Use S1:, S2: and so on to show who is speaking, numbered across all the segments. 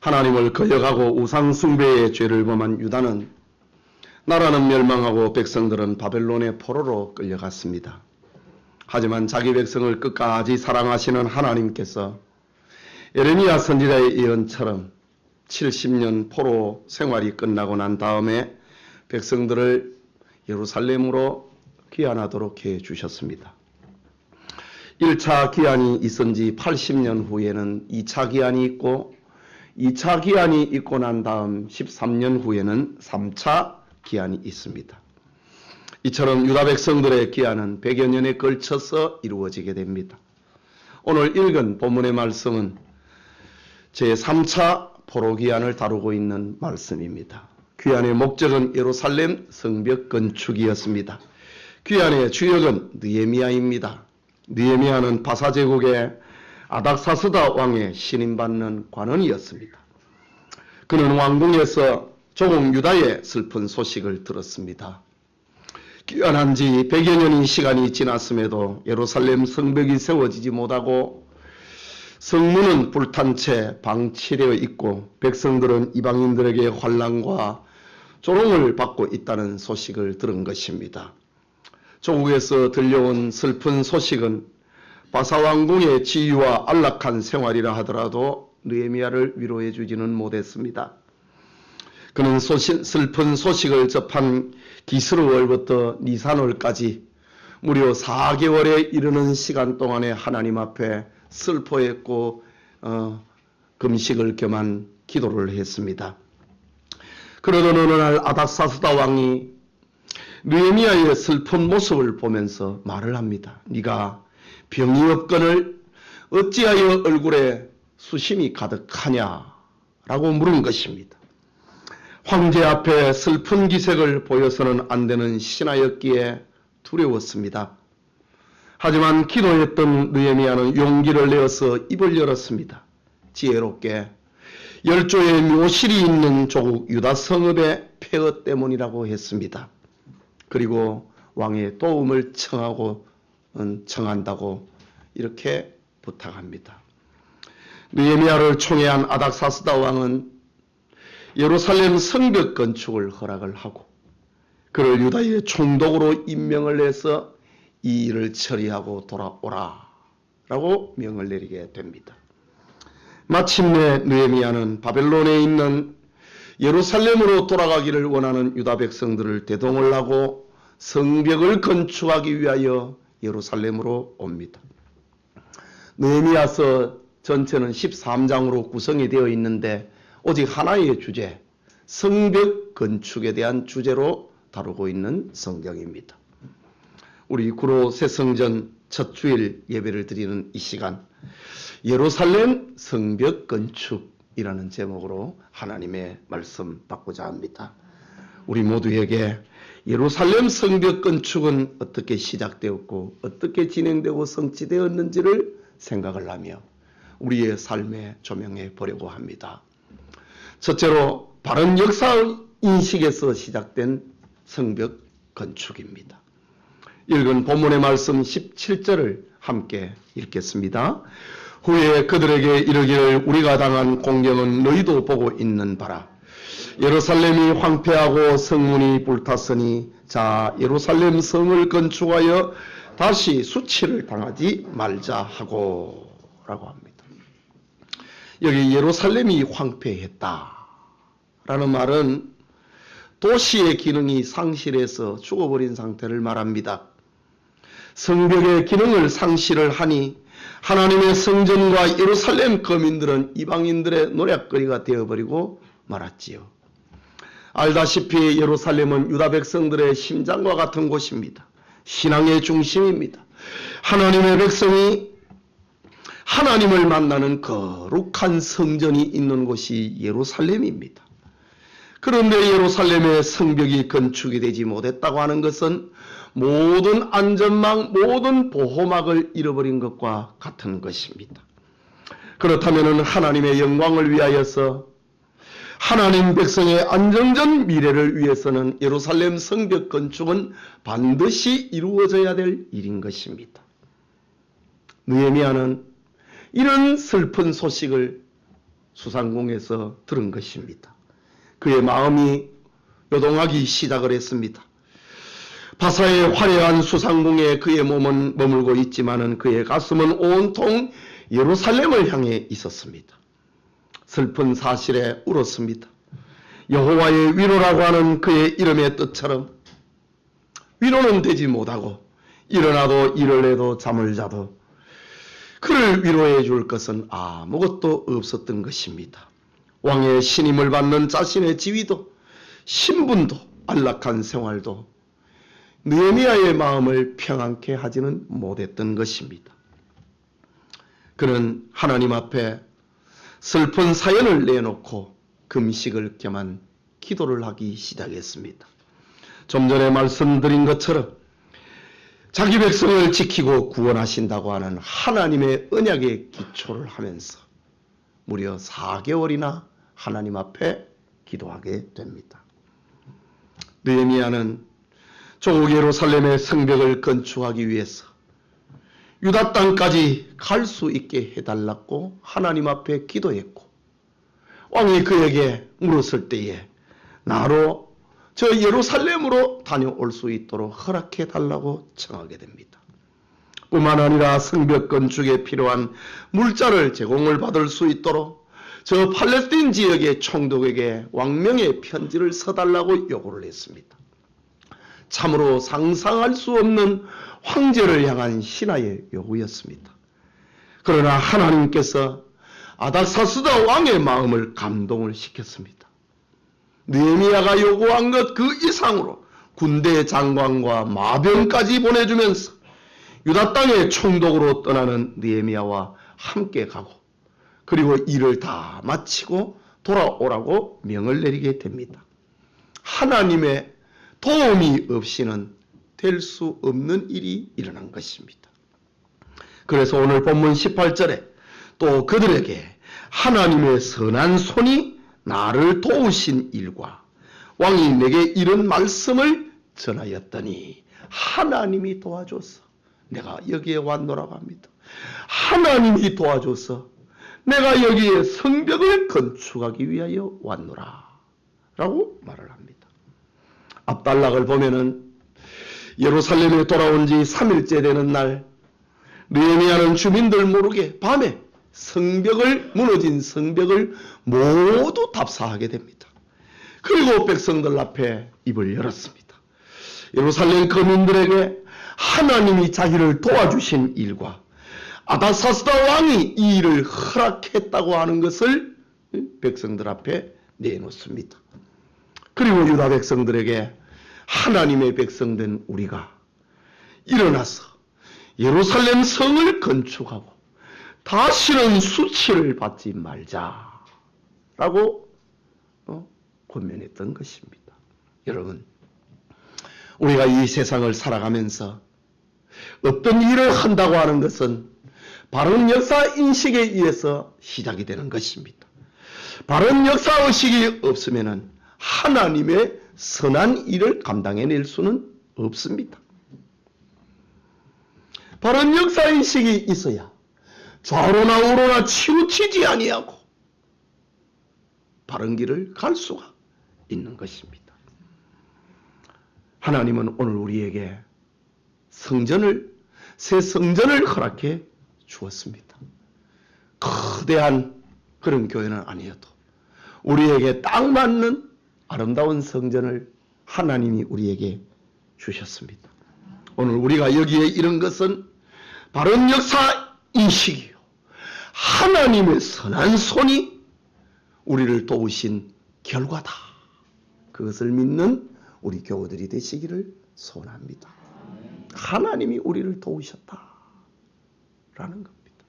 S1: 하나님을 거역하고 우상 숭배의 죄를 범한 유다는 나라는 멸망하고 백성들은 바벨론의 포로로 끌려갔습니다. 하지만 자기 백성을 끝까지 사랑하시는 하나님께서 예레미야 선지자의 예언처럼 70년 포로 생활이 끝나고 난 다음에 백성들을 예루살렘으로 귀환하도록 해 주셨습니다. 1차 귀환이 있은 지 80년 후에는 2차 귀환이 있고 2차 귀환이 있고 난 다음 13년 후에는 3차 귀환이 있습니다. 이처럼 유다 백성들의 귀환은 100여 년에 걸쳐서 이루어지게 됩니다. 오늘 읽은 본문의 말씀은 제3차 포로 귀환을 다루고 있는 말씀입니다. 귀환의 목적은 예루살렘 성벽 건축이었습니다. 귀환의 주역은 느헤미야입니다. 느헤미야는 바사제국의 아닥사스다 왕의 신임받는 관원이었습니다. 그는 왕궁에서 조국 유다의 슬픈 소식을 들었습니다. 귀환한 지 100여 년의 시간이 지났음에도 예루살렘 성벽이 세워지지 못하고 성문은 불탄 채 방치되어 있고 백성들은 이방인들에게 환난과 조롱을 받고 있다는 소식을 들은 것입니다. 조국에서 들려온 슬픈 소식은 바사왕궁의 지위와 안락한 생활이라 하더라도 느헤미야를 위로해 주지는 못했습니다. 그는 슬픈 소식을 접한 기스르월부터 니산월까지 무려 4개월에 이르는 시간 동안에 하나님 앞에 슬퍼했고 금식을 겸한 기도를 했습니다. 그러던 어느 날 아닥사스다 왕이 느헤미야의 슬픈 모습을 보면서 말을 합니다. 네가 병이 없거늘 어찌하여 얼굴에 수심이 가득하냐 라고 물은 것입니다. 황제 앞에 슬픈 기색을 보여서는 안 되는 신하였기에 두려웠습니다. 하지만 기도했던 느헤미야는 용기를 내어서 입을 열었습니다. 지혜롭게 열조의 묘실이 있는 조국 유다 성읍의 폐허 때문이라고 했습니다. 그리고 왕의 도움을 청한다고 이렇게 부탁합니다. 느헤미야를 총애한 아닥사스다 왕은 예루살렘 성벽 건축을 허락을 하고 그를 유다의 총독으로 임명을 해서 이 일을 처리하고 돌아오라 라고 명을 내리게 됩니다. 마침내 느헤미야는 바벨론에 있는 예루살렘으로 돌아가기를 원하는 유다 백성들을 대동을 하고 성벽을 건축하기 위하여 예루살렘으로 옵니다. 느헤미야서 전체는 13장으로 구성이 되어 있는데 오직 하나의 주제, 성벽 건축에 대한 주제로 다루고 있는 성경입니다. 우리 구로 새성전 첫 주일 예배를 드리는 이 시간, 예루살렘 성벽 건축이라는 제목으로 하나님의 말씀 받고자 합니다. 우리 모두에게 예루살렘 성벽 건축은 어떻게 시작되었고 어떻게 진행되고 성취되었는지를 생각을 하며 우리의 삶에 조명해 보려고 합니다. 첫째로 바른 역사 인식에서 시작된 성벽 건축입니다. 읽은 본문의 말씀 17절을 함께 읽겠습니다. 후에 그들에게 이르기를 우리가 당한 공경은 너희도 보고 있는 바라. 예루살렘이 황폐하고 성문이 불탔으니 자 예루살렘 성을 건축하여 다시 수치를 당하지 말자 하고 라고 합니다. 여기 예루살렘이 황폐했다 라는 말은 도시의 기능이 상실해서 죽어버린 상태를 말합니다. 성벽의 기능을 상실을 하니 하나님의 성전과 예루살렘 거민들은 이방인들의 노략거리가 되어버리고 말았지요. 알다시피 예루살렘은 유다 백성들의 심장과 같은 곳입니다. 신앙의 중심입니다. 하나님의 백성이 하나님을 만나는 거룩한 성전이 있는 곳이 예루살렘입니다. 그런데 예루살렘의 성벽이 건축이 되지 못했다고 하는 것은 모든 안전망, 모든 보호막을 잃어버린 것과 같은 것입니다. 그렇다면 하나님의 영광을 위하여서 하나님 백성의 안정전 미래를 위해서는 예루살렘 성벽 건축은 반드시 이루어져야 될 일인 것입니다. 느헤미야는 이런 슬픈 소식을 수상궁에서 들은 것입니다. 그의 마음이 요동하기 시작을 했습니다. 바사의 화려한 수상궁에 그의 몸은 머물고 있지만은 그의 가슴은 온통 예루살렘을 향해 있었습니다. 슬픈 사실에 울었습니다. 여호와의 위로라고 하는 그의 이름의 뜻처럼 위로는 되지 못하고 일어나도 일을 해도 잠을 자도 그를 위로해 줄 것은 아무것도 없었던 것입니다. 왕의 신임을 받는 자신의 지위도 신분도 안락한 생활도 느헤미야의 마음을 평안케 하지는 못했던 것입니다. 그는 하나님 앞에 슬픈 사연을 내놓고 금식을 겸한 기도를 하기 시작했습니다. 좀 전에 말씀드린 것처럼 자기 백성을 지키고 구원하신다고 하는 하나님의 언약에 기초를 하면서 무려 4개월이나 하나님 앞에 기도하게 됩니다. 느헤미야는 조국 예루살렘의 성벽을 건축하기 위해서 유다 땅까지 갈 수 있게 해달라고 하나님 앞에 기도했고 왕이 그에게 물었을 때에 나로 저 예루살렘으로 다녀올 수 있도록 허락해 달라고 청하게 됩니다. 뿐만 아니라 성벽 건축에 필요한 물자를 제공을 받을 수 있도록 저 팔레스틴 지역의 총독에게 왕명의 편지를 써달라고 요구를 했습니다. 참으로 상상할 수 없는 황제를 향한 신하의 요구였습니다. 그러나 하나님께서 아닥사스다 왕의 마음을 감동을 시켰습니다. 느헤미야가 요구한 것 그 이상으로 군대 장관과 마병까지 보내주면서 유다 땅의 총독으로 떠나는 느헤미야와 함께 가고 그리고 일을 다 마치고 돌아오라고 명을 내리게 됩니다. 하나님의 도움이 없이는 될 수 없는 일이 일어난 것입니다. 그래서 오늘 본문 18절에 또 그들에게 하나님의 선한 손이 나를 도우신 일과 왕이 내게 이런 말씀을 전하였더니 하나님이 도와줘서 내가 여기에 왔노라고 합니다. 하나님이 도와줘서 내가 여기에 성벽을 건축하기 위하여 왔노라 라고 말을 합니다. 압달락을 보면은 예루살렘에 돌아온 지 3일째 되는 날 느헤미야는 주민들 모르게 밤에 무너진 성벽을 모두 답사하게 됩니다. 그리고 백성들 앞에 입을 열었습니다. 예루살렘 거민들에게 하나님이 자기를 도와주신 일과 아닥사스다 왕이 이 일을 허락했다고 하는 것을 백성들 앞에 내놓습니다. 그리고 유다 백성들에게 하나님의 백성된 우리가 일어나서 예루살렘 성을 건축하고 다시는 수치를 받지 말자라고 권면했던 것입니다. 여러분, 우리가 이 세상을 살아가면서 어떤 일을 한다고 하는 것은 바른 역사 인식에 의해서 시작이 되는 것입니다. 바른 역사 의식이 없으면 하나님의 선한 일을 감당해낼 수는 없습니다. 바른 역사 인식이 있어야 좌로나 우로나 치우치지 아니하고 바른 길을 갈 수가 있는 것입니다. 하나님은 오늘 우리에게 새 성전을 허락해 주었습니다. 거대한 그런 교회는 아니어도 우리에게 딱 맞는 아름다운 성전을 하나님이 우리에게 주셨습니다. 오늘 우리가 여기에 이른 것은 바른 역사 인식이요, 하나님의 선한 손이 우리를 도우신 결과다. 그것을 믿는 우리 교우들이 되시기를 소원합니다. 하나님이 우리를 도우셨다라는 겁니다.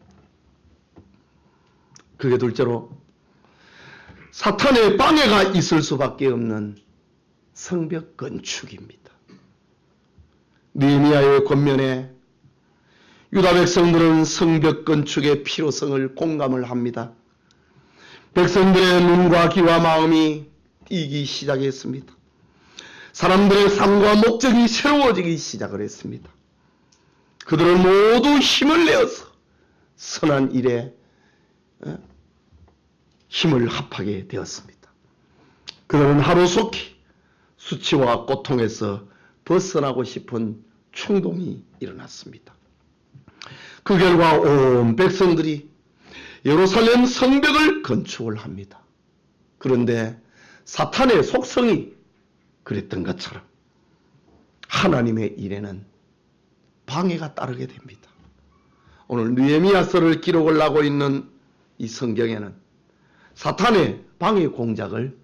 S1: 그게 둘째로 사탄의 방해가 있을 수밖에 없는 성벽 건축입니다. 느헤미야의 권면에 유다 백성들은 성벽 건축의 필요성을 공감을 합니다. 백성들의 눈과 귀와 마음이 띄기 시작했습니다. 사람들의 삶과 목적이 새로워지기 시작을 했습니다. 그들은 모두 힘을 내어서 선한 일에 힘을 합하게 되었습니다. 그들은 하루속히 수치와 고통에서 벗어나고 싶은 충동이 일어났습니다. 그 결과 온 백성들이 예루살렘 성벽을 건축을 합니다. 그런데 사탄의 속성이 그랬던 것처럼 하나님의 일에는 방해가 따르게 됩니다. 오늘 느헤미야서를 기록을 하고 있는 이 성경에는 사탄의 방해 공작을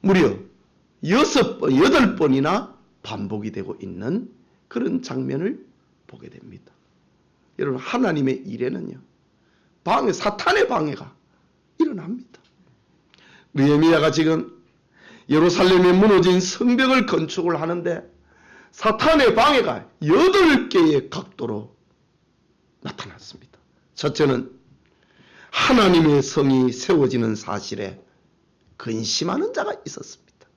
S1: 무려 8번이나 반복이 되고 있는 그런 장면을 보게 됩니다. 여러분, 하나님의 일에는요, 사탄의 방해가 일어납니다. 느헤미야가 지금 예루살렘에 무너진 성벽을 건축을 하는데 사탄의 방해가 8개의 각도로 나타났습니다. 첫째는 하나님의 성이 세워지는 사실에 근심하는 자가 있었습니다.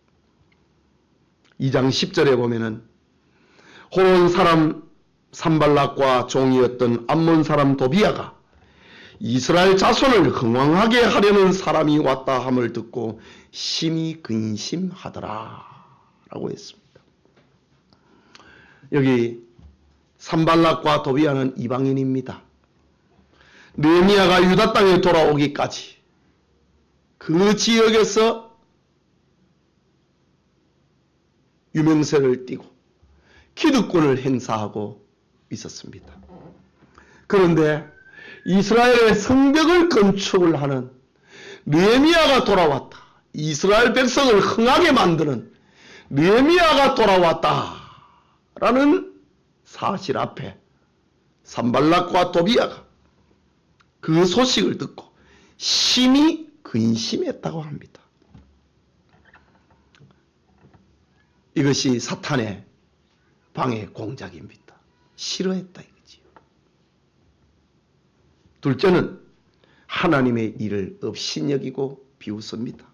S1: 2장 10절에 보면은 호론 사람 산발락과 종이었던 암몬 사람 도비야가 이스라엘 자손을 흥왕하게 하려는 사람이 왔다 함을 듣고 심히 근심하더라 라고 했습니다. 여기 산발락과 도비야는 이방인입니다. 느헤미야가 유다 땅에 돌아오기까지 그 지역에서 유명세를 띠고 기득권을 행사하고 있었습니다. 그런데 이스라엘의 성벽을 건축을 하는 느헤미야가 돌아왔다. 이스라엘 백성을 흥하게 만드는 느헤미야가 돌아왔다라는 사실 앞에 산발락과 도비야가 그 소식을 듣고 심히 근심했다고 합니다. 이것이 사탄의 방해 공작입니다. 싫어했다 이거지요. 둘째는 하나님의 일을 업신여기고 비웃습니다.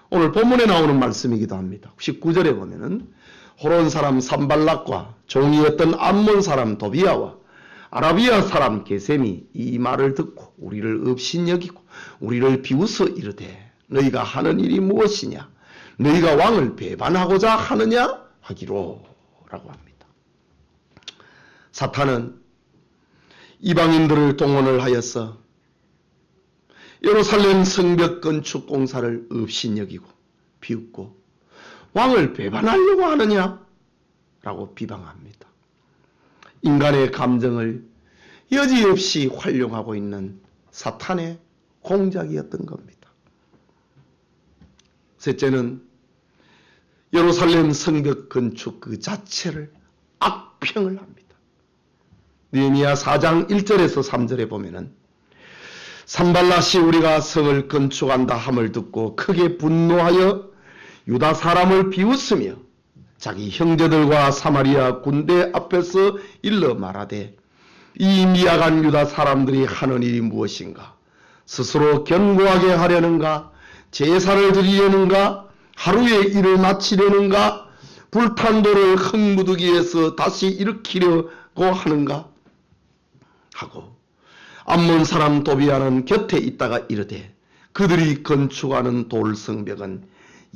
S1: 오늘 본문에 나오는 말씀이기도 합니다. 19절에 보면은 호론 사람 산발락과 종이었던 암몬 사람 도비야와 아라비아 사람 게셈이 이 말을 듣고 우리를 업신여기고 우리를 비웃어 이르되 너희가 하는 일이 무엇이냐? 너희가 왕을 배반하고자 하느냐? 하기로 라고 합니다. 사탄은 이방인들을 동원을 하여서 예루살렘 성벽 건축 공사를 업신여기고 비웃고 왕을 배반하려고 하느냐? 라고 비방합니다. 인간의 감정을 여지없이 활용하고 있는 사탄의 공작이었던 겁니다. 셋째는 예루살렘 성벽 건축 그 자체를 악평을 합니다. 느헤미야 4장 1절에서 3절에 보면은 산발락이 우리가 성을 건축한다 함을 듣고 크게 분노하여 유다 사람을 비웃으며 자기 형제들과 사마리아 군대 앞에서 일러 말하되 이 미약한 유다 사람들이 하는 일이 무엇인가? 스스로 견고하게 하려는가? 제사를 드리려는가? 하루에 일을 마치려는가? 불탄 돌을 흙무더기에서 다시 일으키려고 하는가? 하고 암몬 사람 도비야는 곁에 있다가 이르되 그들이 건축하는 돌 성벽은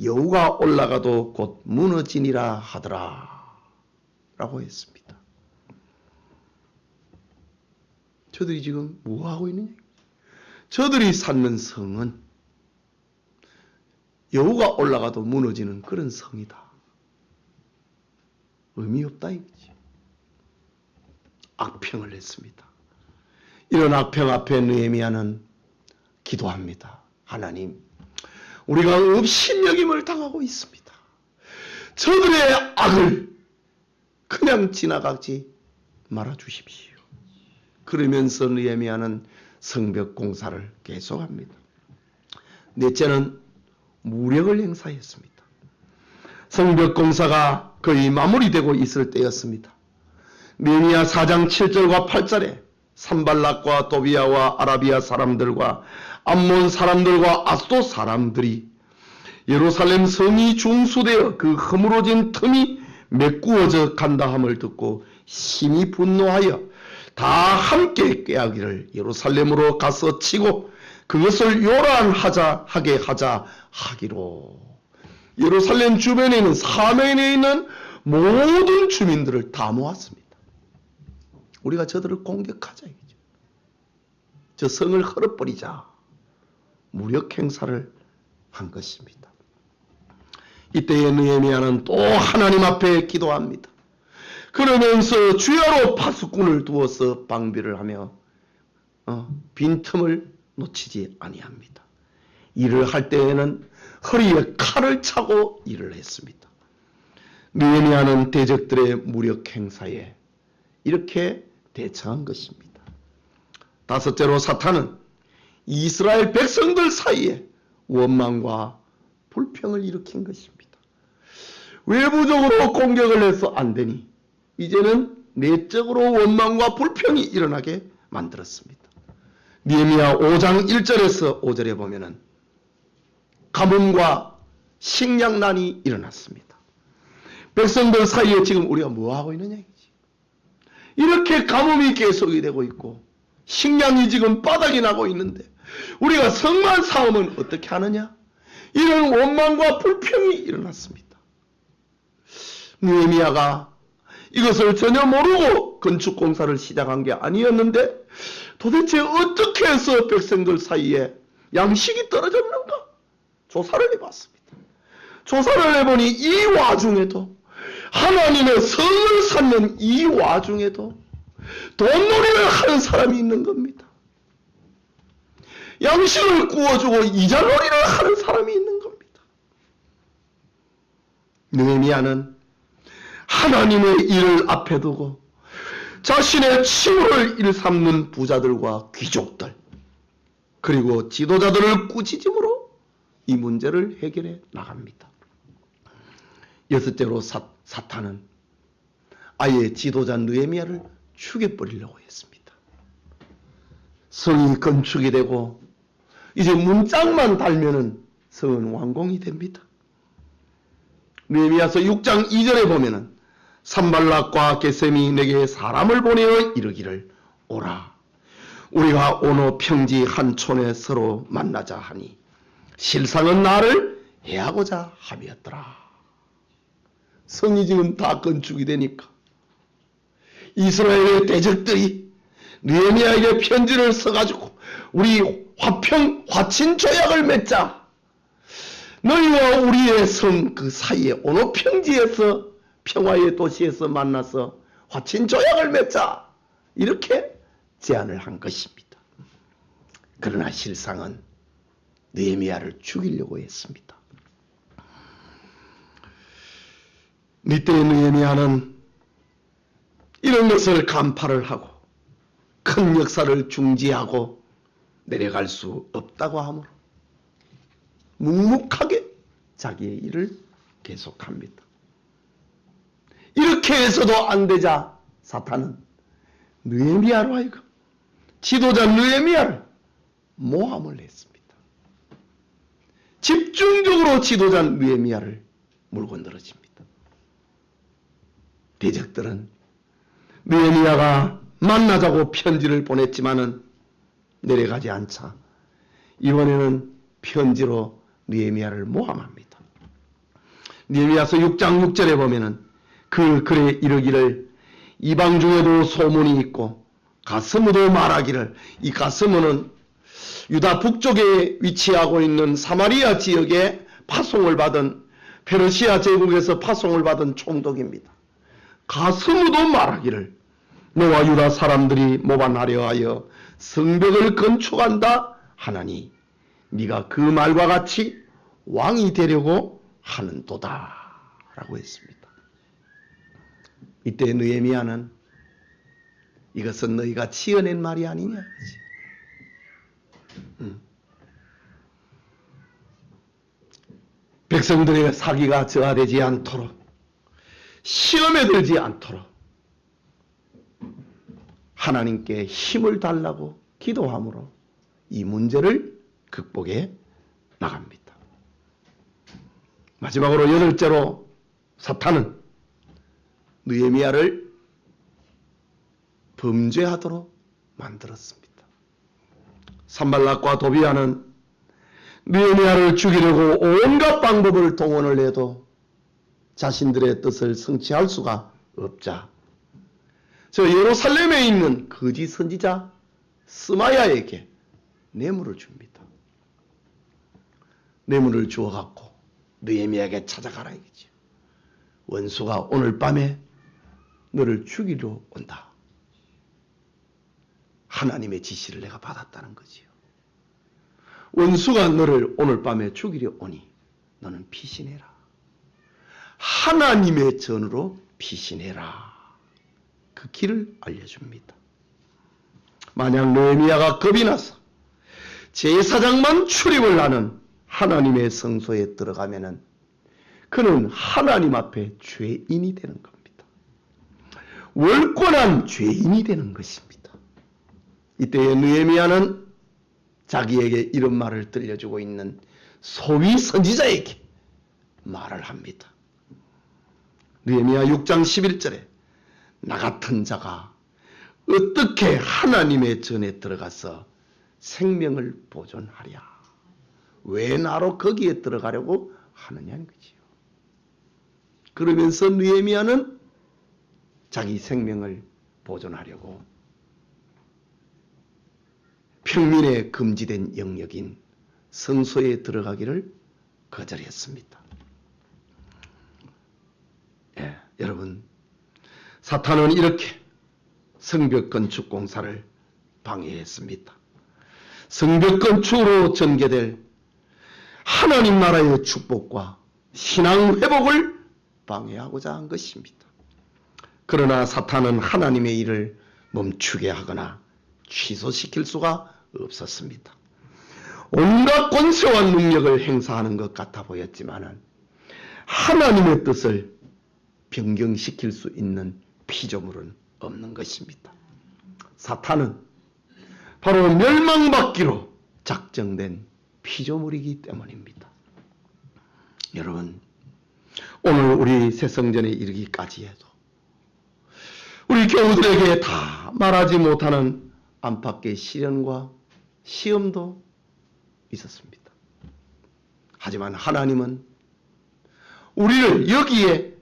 S1: 여우가 올라가도 곧 무너지니라 하더라 라고 했습니다. 저들이 지금 뭐하고 있느냐? 저들이 쌓는 성은 여우가 올라가도 무너지는 그런 성이다. 의미 없다 이거지. 악평을 했습니다. 이런 악평 앞에 느헤미야는 기도합니다. 하나님, 우리가 업신여김을 당하고 있습니다. 저들의 악을 그냥 지나가지 말아주십시오. 그러면서 느헤미야는 성벽 공사를 계속합니다. 넷째는 무력을 행사했습니다. 성벽 공사가 거의 마무리되고 있을 때였습니다. 느헤미야 4장 7절과 8절에 산발락과 도비야와 아라비아 사람들과 암몬 사람들과 아스도 사람들이 예루살렘 성이 중수되어 그 허물어진 틈이 메꾸어져 간다 함을 듣고 심히 분노하여 다 함께 꾀하기를 예루살렘으로 가서 치고 그것을 요란하게 하자 하기로. 예루살렘 주변에 있는 사면에 있는 모든 주민들을 다 모았습니다. 우리가 저들을 공격하자 이거죠. 저 성을 헐어버리자. 무력 행사를 한 것입니다. 이때에 느헤미야는 또 하나님 앞에 기도합니다. 그러면서 주야로 파수꾼을 두어서 방비를 하며 빈틈을 놓치지 아니합니다. 일을 할 때에는 허리에 칼을 차고 일을 했습니다. 느헤미야는 대적들의 무력 행사에 이렇게 대처한 것입니다. 다섯째로 사탄은 이스라엘 백성들 사이에 원망과 불평을 일으킨 것입니다. 외부적으로 공격을 해서 안 되니 이제는 내적으로 원망과 불평이 일어나게 만들었습니다. 느헤미야 5장 1절에서 5절에 보면은 가뭄과 식량난이 일어났습니다. 백성들 사이에 지금 우리가 뭐 하고 있느냐 이거지. 이렇게 가뭄이 계속이 되고 있고 식량이 지금 바닥이 나고 있는데 우리가 성만 쌓으면 어떻게 하느냐? 이런 원망과 불평이 일어났습니다. 느헤미야가 이것을 전혀 모르고 건축 공사를 시작한 게 아니었는데 도대체 어떻게 해서 백성들 사이에 양식이 떨어졌는가? 조사를 해봤습니다. 조사를 해보니 이 와중에도 하나님의 성을 쌓는 이 와중에도 돈놀이를 하는 사람이 있는 겁니다. 양식을 구워주고 이자놀이를 하는 사람이 있는 겁니다. 느헤미야는 하나님의 일을 앞에 두고 자신의 칭호를 일삼는 부자들과 귀족들 그리고 지도자들을 꾸짖음으로 이 문제를 해결해 나갑니다. 여섯째로 사탄은 아예 지도자 느헤미야를 죽여버리려고 했습니다. 성이 건축이 되고 이제 문짝만 달면은 성은 완공이 됩니다. 느헤미야서 6장 2절에 보면은 산발락과 게셈이 내게 사람을 보내어 이르기를 오라 우리가 어느 평지 한 촌에 서로 만나자 하니 실상은 나를 해하고자 함이었더라. 성이 지금 다 건축이 되니까 이스라엘의 대적들이 느헤미야에게 편지를 써가지고 우리 화친 조약을 맺자. 너희와 우리의 성 그 사이에 어느 평지에서 평화의 도시에서 만나서 화친 조약을 맺자. 이렇게 제안을 한 것입니다. 그러나 실상은 느헤미야를 죽이려고 했습니다. 이때 느헤미야는 이런 것을 간파를 하고 큰 역사를 중지하고 내려갈 수 없다고 하므로 묵묵하게 자기의 일을 계속합니다. 이렇게 해서도 안 되자 사탄은 느헤미야로 하여금 지도자 느헤미야를 모함을 했습니다. 집중적으로 지도자 느헤미야를 물고 늘어집니다. 대적들은 느헤미야가 만나자고 편지를 보냈지만은 내려가지 않자 이번에는 편지로 느헤미야를 모함합니다. 느헤미야서 6장 6절에 보면은 그 글에 이르기를 이방 중에도 소문이 있고 가스무도 말하기를 이 가스무는 유다 북쪽에 위치하고 있는 사마리아 지역에 파송을 받은 페르시아 제국에서 파송을 받은 총독입니다. 가스무도 말하기를 너와 유다 사람들이 모반하려 하여 성벽을 건축한다 하나니 네가 그 말과 같이 왕이 되려고 하는도다 라고 했습니다. 이때 느헤미야는 이것은 너희가 지어낸 말이 아니냐. 백성들의 사기가 저하되지 않도록 시험에 들지 않도록 하나님께 힘을 달라고 기도함으로 이 문제를 극복해 나갑니다. 마지막으로 여덟째로 사탄은 느헤미야를 범죄하도록 만들었습니다. 산발락과 도비아는 느헤미야를 죽이려고 온갖 방법을 동원을 해도 자신들의 뜻을 성취할 수가 없자 저 예루살렘에 있는 거짓 선지자 스마야에게 뇌물을 줍니다. 뇌물을 주어갖고 느헤미야에게 찾아가라 이거죠. 원수가 오늘 밤에 너를 죽이러 온다. 하나님의 지시를 내가 받았다는 거지요. 원수가 너를 오늘 밤에 죽이려 오니 너는 피신해라. 하나님의 전으로 피신해라. 그 길을 알려줍니다. 만약 느헤미야가 겁이 나서 제사장만 출입을 하는 하나님의 성소에 들어가면은 그는 하나님 앞에 죄인이 되는 겁니다. 월권한 죄인이 되는 것입니다. 이때에 느헤미야는 자기에게 이런 말을 들려주고 있는 소위 선지자에게 말을 합니다. 느헤미야 6장 11절에 나 같은 자가 어떻게 하나님의 전에 들어가서 생명을 보존하랴. 왜 나로 거기에 들어가려고 하느냐는 거지요. 그러면서 느헤미야는 자기 생명을 보존하려고 평민에 금지된 영역인 성소에 들어가기를 거절했습니다. 여러분, 사탄은 이렇게 성벽 건축 공사를 방해했습니다. 성벽 건축으로 전개될 하나님 나라의 축복과 신앙 회복을 방해하고자 한 것입니다. 그러나 사탄은 하나님의 일을 멈추게 하거나 취소시킬 수가 없었습니다. 온갖 권세와 능력을 행사하는 것 같아 보였지만 하나님의 뜻을 변경시킬 수 있는 피조물은 없는 것입니다. 사탄은 바로 멸망받기로 작정된 피조물이기 때문입니다. 여러분, 오늘 우리 새성전에 이르기까지 해도 우리 교우들에게 다 말하지 못하는 안팎의 시련과 시험도 있었습니다. 하지만 하나님은 우리를 여기에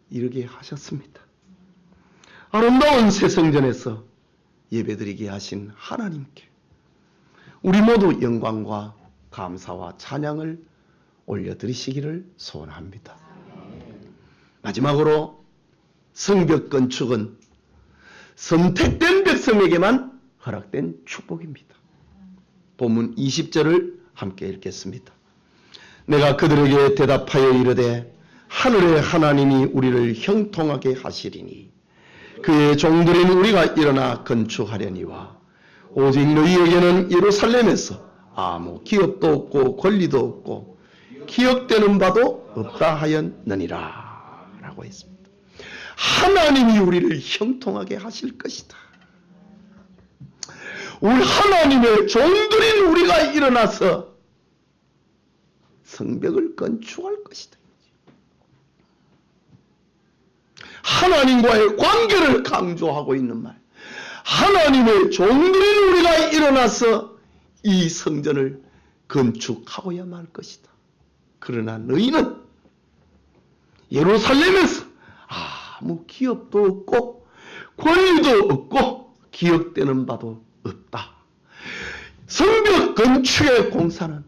S1: 이르게 하셨습니다. 아름다운 새성전에서 예배드리게 하신 하나님께 우리 모두 영광과 감사와 찬양을 올려드리시기를 소원합니다. 마지막으로 성벽 건축은 선택된 백성에게만 허락된 축복입니다. 본문 20절을 함께 읽겠습니다. 내가 그들에게 대답하여 이르되 하늘의 하나님이 우리를 형통하게 하시리니 그의 종들인 우리가 일어나 건축하려니와 오직 너희에게는 예루살렘에서 아무 기업도 없고 권리도 없고 기억되는 바도 없다 하였느니라 라고 했습니다. 하나님이 우리를 형통하게 하실 것이다. 우리 하나님의 종들인 우리가 일어나서 성벽을 건축할 것이다. 하나님과의 관계를 강조하고 있는 말. 하나님의 종들인 우리가 일어나서 이 성전을 건축하고야만 할 것이다. 그러나 너희는 예루살렘에서 아무 기업도 없고 권리도 없고 기억되는 바도 없다. 성벽 건축의 공사는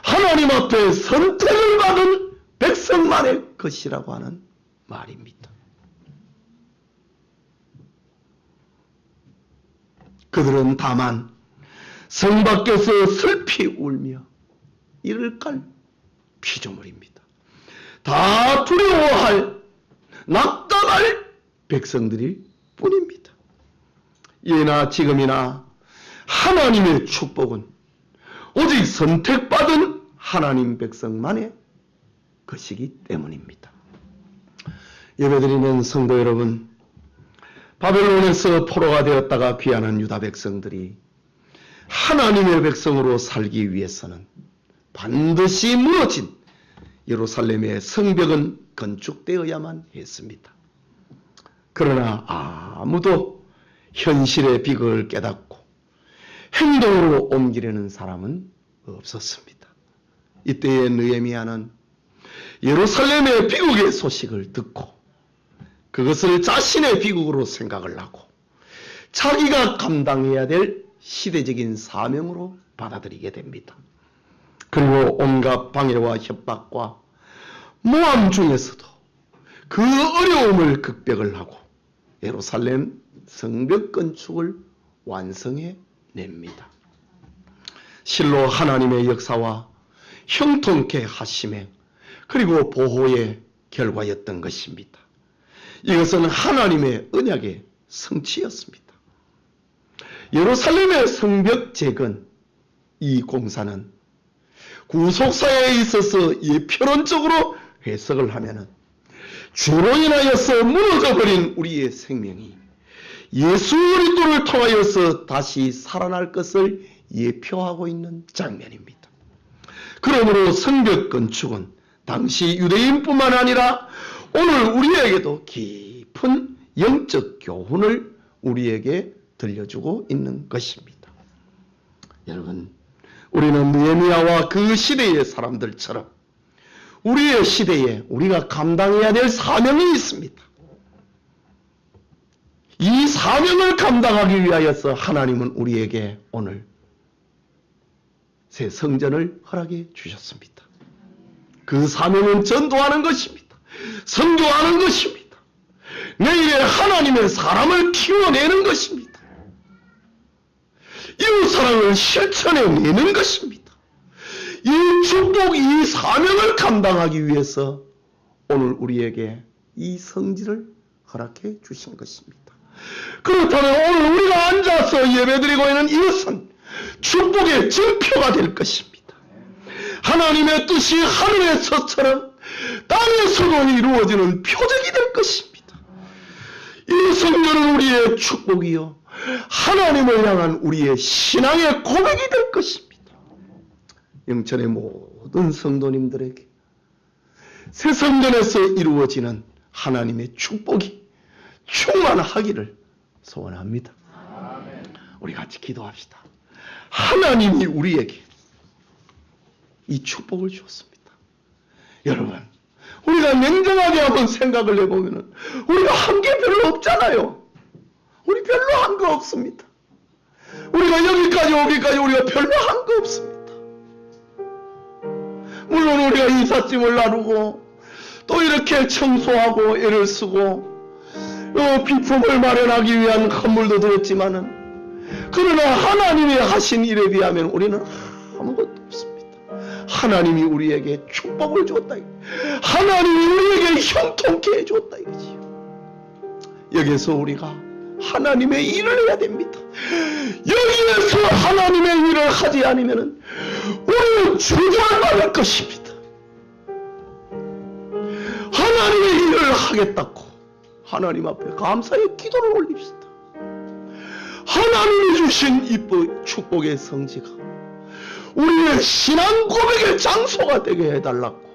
S1: 하나님 앞에 선택을 받은 백성만의 것이라고 하는 말입니다. 그들은 다만 성 밖에서 슬피 울며 이를 깔 피조물입니다. 다 두려워할 낙담할 백성들일 뿐입니다. 예나 지금이나 하나님의 축복은 오직 선택받은 하나님 백성만의 것이기 때문입니다. 예배드리는 성도 여러분, 바벨론에서 포로가 되었다가 귀환한 유다 백성들이 하나님의 백성으로 살기 위해서는 반드시 무너진 예루살렘의 성벽은 건축되어야만 했습니다. 그러나 아무도 현실의 비극을 깨닫고 행동으로 옮기려는 사람은 없었습니다. 이때의 느헤미야는 예루살렘의 비극의 소식을 듣고 그것을 자신의 비극으로 생각을 하고 자기가 감당해야 될 시대적인 사명으로 받아들이게 됩니다. 그리고 온갖 방해와 협박과 모함 중에서도 그 어려움을 극복을 하고 예루살렘 성벽 건축을 완성해 냅니다. 실로 하나님의 역사와 형통케 하심에 그리고 보호의 결과였던 것입니다. 이것은 하나님의 언약의 성취였습니다. 예루살렘의 성벽 재건, 이 공사는 구속사에 있어서 예표론적으로 해석을 하면은 죄로 인하여서 무너져버린 우리의 생명이 예수 그리스도를 통하여서 다시 살아날 것을 예표하고 있는 장면입니다. 그러므로 성벽 건축은 당시 유대인뿐만 아니라 오늘 우리에게도 깊은 영적 교훈을 우리에게 들려주고 있는 것입니다. 여러분, 우리는 느헤미야와 그 시대의 사람들처럼 우리의 시대에 우리가 감당해야 될 사명이 있습니다. 이 사명을 감당하기 위하여서 하나님은 우리에게 오늘 새 성전을 허락해 주셨습니다. 그 사명은 전도하는 것입니다. 선교하는 것입니다. 내일에 하나님의 사람을 키워내는 것입니다. 이웃사랑을 실천해내는 것입니다. 이 축복, 이 사명을 감당하기 위해서 오늘 우리에게 이 성지를 허락해 주신 것입니다. 그렇다면 오늘 우리가 앉아서 예배드리고 있는 이것은 축복의 증표가 될 것입니다. 하나님의 뜻이 하늘에서처럼 땅에서도 이루어지는 표적이 될 것입니다. 이 성전은 우리의 축복이요 하나님을 향한 우리의 신앙의 고백이 될 것입니다. 영천의 모든 성도님들에게 새 성전에서 이루어지는 하나님의 축복이 충만하기를 소원합니다. 우리 같이 기도합시다. 하나님이 우리에게 이 축복을 주었습니다. 여러분, 우리가 냉정하게 한번 생각을 해보면 우리가 한 게 별로 없잖아요. 우리 별로 한 거 없습니다. 우리가 여기까지 오기까지 우리가 별로 한 거 없습니다. 물론 우리가 이삿짐을 나누고 또 이렇게 청소하고 애를 쓰고 비품을 마련하기 위한 선물도 드렸지만은 그러나 하나님이 하신 일에 비하면 우리는 아무것도 없습니다. 하나님이 우리에게 축복을 주었다. 하나님이 우리에게 형통케 해주었다 이거지요. 여기서 우리가 하나님의 일을 해야 됩니다. 여기에서 하나님의 일을 하지 않으면 우리는 주저앉을 것입니다. 하나님의 일을 하겠다고 하나님 앞에 감사의 기도를 올립시다. 하나님이 주신 이 축복의 성지가 우리의 신앙 고백의 장소가 되게 해달라고